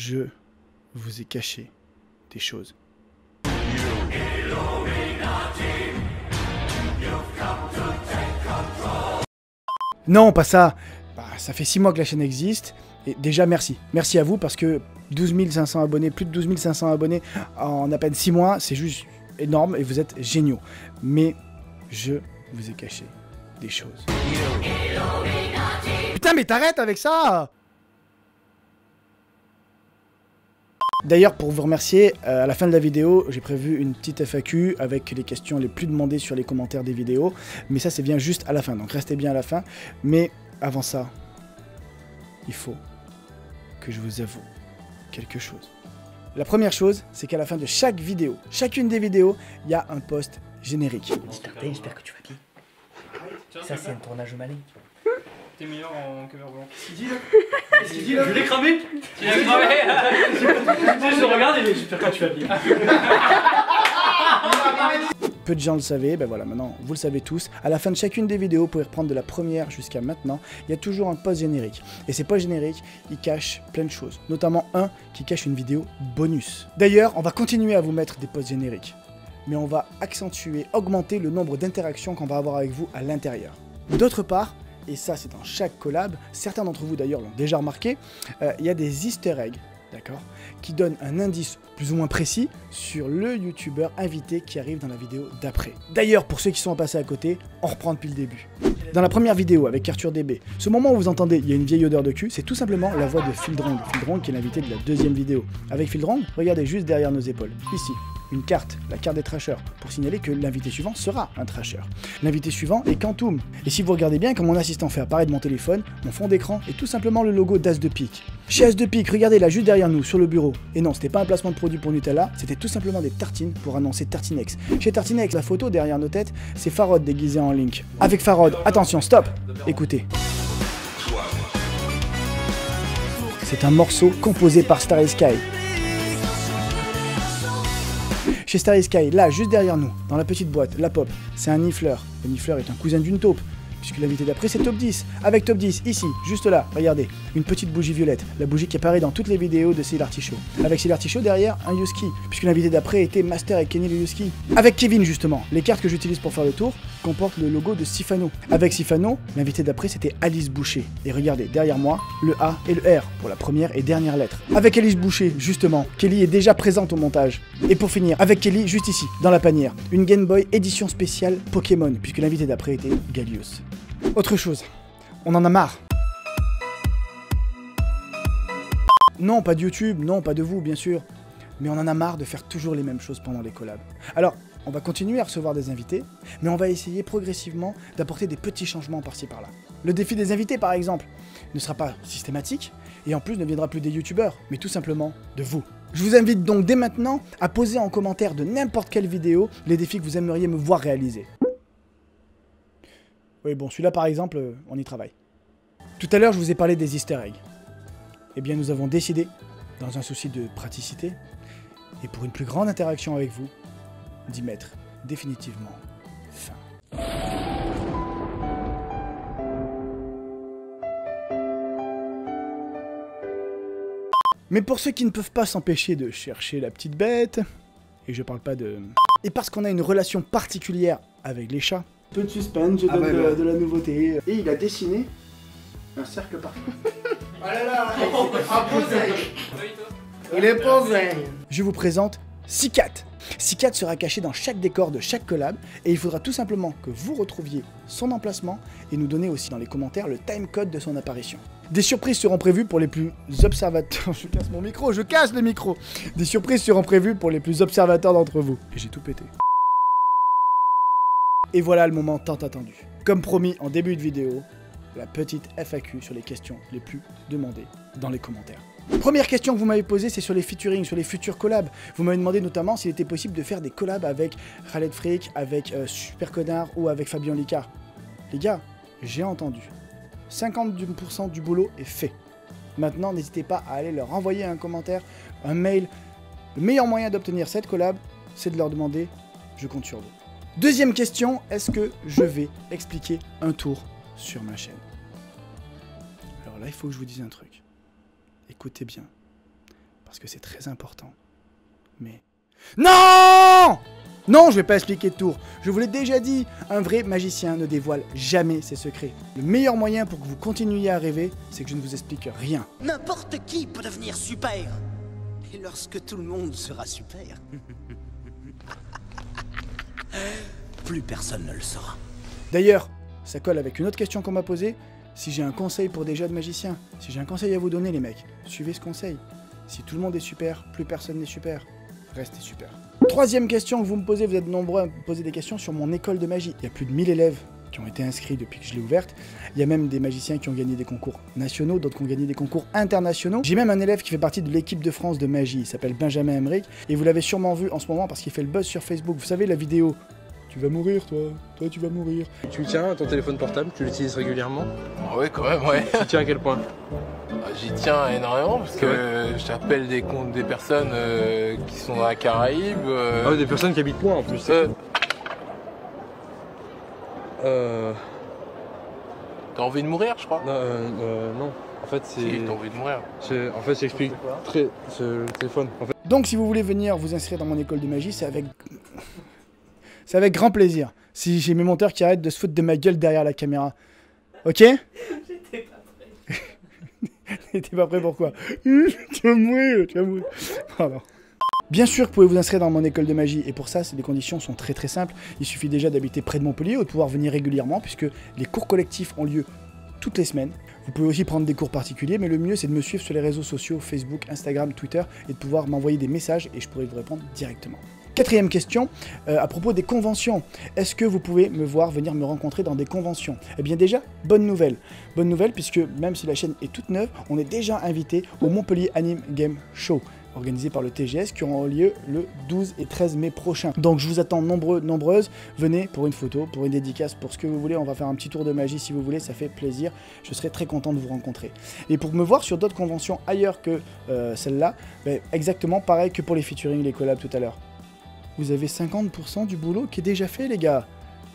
Je vous ai caché des choses. Non, pas ça. Bah, ça fait 6 mois que la chaîne existe. Et déjà, merci. Merci à vous parce que 12 500 abonnés, plus de 12 500 abonnés en à peine 6 mois, c'est juste énorme et vous êtes géniaux. Mais je vous ai caché des choses. Putain, mais t'arrêtes avec ça! D'ailleurs, pour vous remercier, à la fin de la vidéo, j'ai prévu une petite FAQ avec les questions les plus demandées sur les commentaires des vidéos. Mais ça, c'est bien juste à la fin, donc restez bien à la fin. Mais avant ça, il faut que je vous avoue quelque chose. La première chose, c'est qu'à la fin de chaque vidéo, chacune des vidéos, il y a un post générique. J'espère que tu vas bien. Ça, c'est un tournage au Mali. T'es meilleur en cover blanc. Qu'est-ce qu'il dit là? Je l'ai cramé. Tu l'as cramé. Je regarde et j'espère que tu vas bien. Peu de gens le savaient, ben voilà, maintenant vous le savez tous. À la fin de chacune des vidéos, vous pouvez reprendre de la première jusqu'à maintenant, il y a toujours un post générique. Et ces posts génériques, ils cachent plein de choses, notamment un qui cache une vidéo bonus. D'ailleurs, on va continuer à vous mettre des posts génériques, mais on va accentuer, augmenter le nombre d'interactions qu'on va avoir avec vous à l'intérieur. D'autre part, et ça c'est dans chaque collab, certains d'entre vous d'ailleurs l'ont déjà remarqué, il y a des easter eggs, d'accord, qui donnent un indice plus ou moins précis sur le youtubeur invité qui arrive dans la vidéo d'après. D'ailleurs, pour ceux qui sont passés à côté, on reprend depuis le début. Dans la première vidéo avec Arthur DB, ce moment où vous entendez il y a une vieille odeur de cul, c'est tout simplement la voix de Fildrong. Fildrong qui est l'invité de la deuxième vidéo. Avec Fildrong, regardez juste derrière nos épaules, ici, une carte, la carte des trashers, pour signaler que l'invité suivant sera un trasher. L'invité suivant est Quantum. Et si vous regardez bien, comme mon assistant fait apparaître mon téléphone, mon fond d'écran est tout simplement le logo d'As de Pique. Chez As de Pique, regardez là, juste derrière nous, sur le bureau. Et non, c'était pas un placement de produit pour Nutella, c'était tout simplement des tartines pour annoncer Tartinex. Chez Tartinex, la photo derrière nos têtes, c'est Farod déguisé en Link. Avec Farod, attention, stop, écoutez. C'est un morceau composé par Starry Sky. Chez Starry Sky, là, juste derrière nous, dans la petite boîte, la pop, c'est un nifleur. Le nifleur est un cousin d'une taupe, puisque l'invité d'après c'est Top 10. Avec Top 10, ici, juste là, regardez, une petite bougie violette, la bougie qui apparaît dans toutes les vidéos de Célarty Show. Avec Célarty Show derrière, un Yuski, puisque l'invité d'après était Master et Kenny le Yuski. Avec Kevin justement, les cartes que j'utilise pour faire le tour comportent le logo de Sifano. Avec Sifano, l'invité d'après c'était Alice Boucher. Et regardez, derrière moi, le A et le R pour la première et dernière lettre. Avec Alice Boucher, justement, Kelly est déjà présente au montage. Et pour finir, avec Kelly, juste ici, dans la panière, une Game Boy édition spéciale Pokémon, puisque l'invité d'après était Gallius. Autre chose, on en a marre. Non, pas de YouTube, non, pas de vous, bien sûr. Mais on en a marre de faire toujours les mêmes choses pendant les collabs. Alors, on va continuer à recevoir des invités, mais on va essayer progressivement d'apporter des petits changements par-ci par-là. Le défi des invités, par exemple, ne sera pas systématique, et en plus ne viendra plus des youtubeurs, mais tout simplement de vous. Je vous invite donc dès maintenant à poser en commentaire de n'importe quelle vidéo les défis que vous aimeriez me voir réaliser. Oui, bon, celui-là par exemple, on y travaille. Tout à l'heure, je vous ai parlé des easter eggs. Eh bien, nous avons décidé, dans un souci de praticité, et pour une plus grande interaction avec vous, d'y mettre définitivement fin. Mais pour ceux qui ne peuvent pas s'empêcher de chercher la petite bête, et je parle pas de... Et parce qu'on a une relation particulière avec les chats, peu de suspense, je donne de la nouveauté. Et il a dessiné un cercle parfait. Oh là là, il est posé. Je vous présente Sicat. Sicat sera caché dans chaque décor de chaque collab et il faudra tout simplement que vous retrouviez son emplacement et nous donner aussi dans les commentaires le timecode de son apparition. Des surprises seront prévues pour les plus observateurs... Je casse mon micro, je casse le micro. Des surprises seront prévues pour les plus observateurs d'entre vous. Et j'ai tout pété. Et voilà le moment tant attendu. Comme promis en début de vidéo, la petite FAQ sur les questions les plus demandées dans les commentaires. Première question que vous m'avez posée, c'est sur les featuring, sur les futurs collabs. Vous m'avez demandé notamment s'il était possible de faire des collabs avec Khaled Freak, avec Super Connard ou avec Fabien Licard. Les gars, j'ai entendu. 50% du boulot est fait. Maintenant, n'hésitez pas à aller leur envoyer un commentaire, un mail. Le meilleur moyen d'obtenir cette collab, c'est de leur demander « Je compte sur vous ». Deuxième question, est-ce que je vais expliquer un tour sur ma chaîne? Alors là, il faut que je vous dise un truc. Écoutez bien. parce que c'est très important. Mais... Non! Non, je vais pas expliquer de tour. Je vous l'ai déjà dit, un vrai magicien ne dévoile jamais ses secrets. Le meilleur moyen pour que vous continuiez à rêver, c'est que je ne vous explique rien. N'importe qui peut devenir super. Et lorsque tout le monde sera super, plus personne ne le saura. D'ailleurs, ça colle avec une autre question qu'on m'a posée. Si j'ai un conseil pour des jeunes magiciens, si j'ai un conseil à vous donner les mecs, suivez ce conseil. Si tout le monde est super, plus personne n'est super. Restez super. Troisième question que vous me posez, vous êtes nombreux à me poser des questions sur mon école de magie. Il y a plus de 1000 élèves qui ont été inscrits depuis que je l'ai ouverte. Il y a même des magiciens qui ont gagné des concours nationaux, d'autres qui ont gagné des concours internationaux. J'ai même un élève qui fait partie de l'équipe de France de magie, il s'appelle Benjamin Emmerich, et vous l'avez sûrement vu en ce moment parce qu'il fait le buzz sur Facebook. Vous savez la vidéo « Tu vas mourir toi tu vas mourir ». Tu tiens ton téléphone portable, tu l'utilises régulièrement? Oui, quand même, ouais. Tu tiens à quel point? J'y tiens énormément parce que j'appelle des personnes qui sont dans la Caraïbe. Ah, des personnes qui habitent loin en plus. T'as envie de mourir, je crois? Non. En fait, c'est. Si, t'as envie de mourir. En fait, j'explique le téléphone. En fait. Donc, si vous voulez venir vous inscrire dans mon école de magie, c'est avec grand plaisir. Si j'ai mes monteurs qui arrêtent de se foutre de ma gueule derrière la caméra. Ok? J'étais pas prêt. T'étais pas prêt pourquoi? Tu vas mourir, tu vas mourir. Pardon. Bien sûr que vous pouvez vous inscrire dans mon école de magie, et pour ça, les conditions sont très très simples. Il suffit déjà d'habiter près de Montpellier ou de pouvoir venir régulièrement, puisque les cours collectifs ont lieu toutes les semaines. Vous pouvez aussi prendre des cours particuliers, mais le mieux c'est de me suivre sur les réseaux sociaux, Facebook, Instagram, Twitter, et de pouvoir m'envoyer des messages, et je pourrai vous répondre directement. Quatrième question, à propos des conventions. Est-ce que vous pouvez me voir venir me rencontrer dans des conventions? Eh bien déjà, bonne nouvelle. Bonne nouvelle puisque même si la chaîne est toute neuve, on est déjà invité au Montpellier Anime Game Show, organisé par le TGS, qui aura lieu le 12 et 13 mai prochain. Donc je vous attends nombreux, nombreuses. Venez pour une photo, pour une dédicace, pour ce que vous voulez. On va faire un petit tour de magie si vous voulez, ça fait plaisir. Je serai très content de vous rencontrer. Et pour me voir sur d'autres conventions ailleurs que celle-là, exactement pareil que pour les featuring, les collabs tout à l'heure. Vous avez 50% du boulot qui est déjà fait, les gars.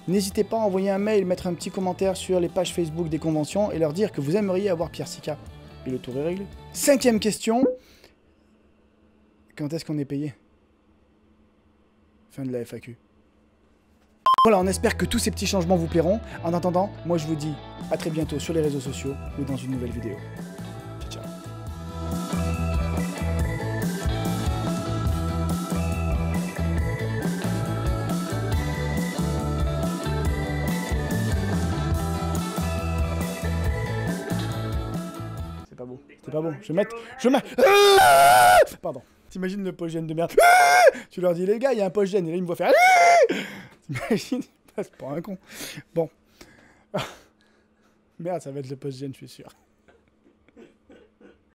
N'hésitez pas à envoyer un mail, mettre un petit commentaire sur les pages Facebook des conventions et leur dire que vous aimeriez avoir Pierre Sika. Et le tour est réglé. Cinquième question. Quand est-ce qu'on est payé? Fin de la FAQ. Voilà, on espère que tous ces petits changements vous plairont. En attendant, moi je vous dis à très bientôt sur les réseaux sociaux ou dans une nouvelle vidéo. Ciao, ciao. C'est pas beau. C'est pas bon. Je vais mettre... Pardon. T'imagines le post-gène de merde. Tu leur dis, les gars, il y a un post-gène. Et là, ils me voient faire... T'imagines, ils passent pour un con. Bon. Merde, ça va être le post-gène, je suis sûr.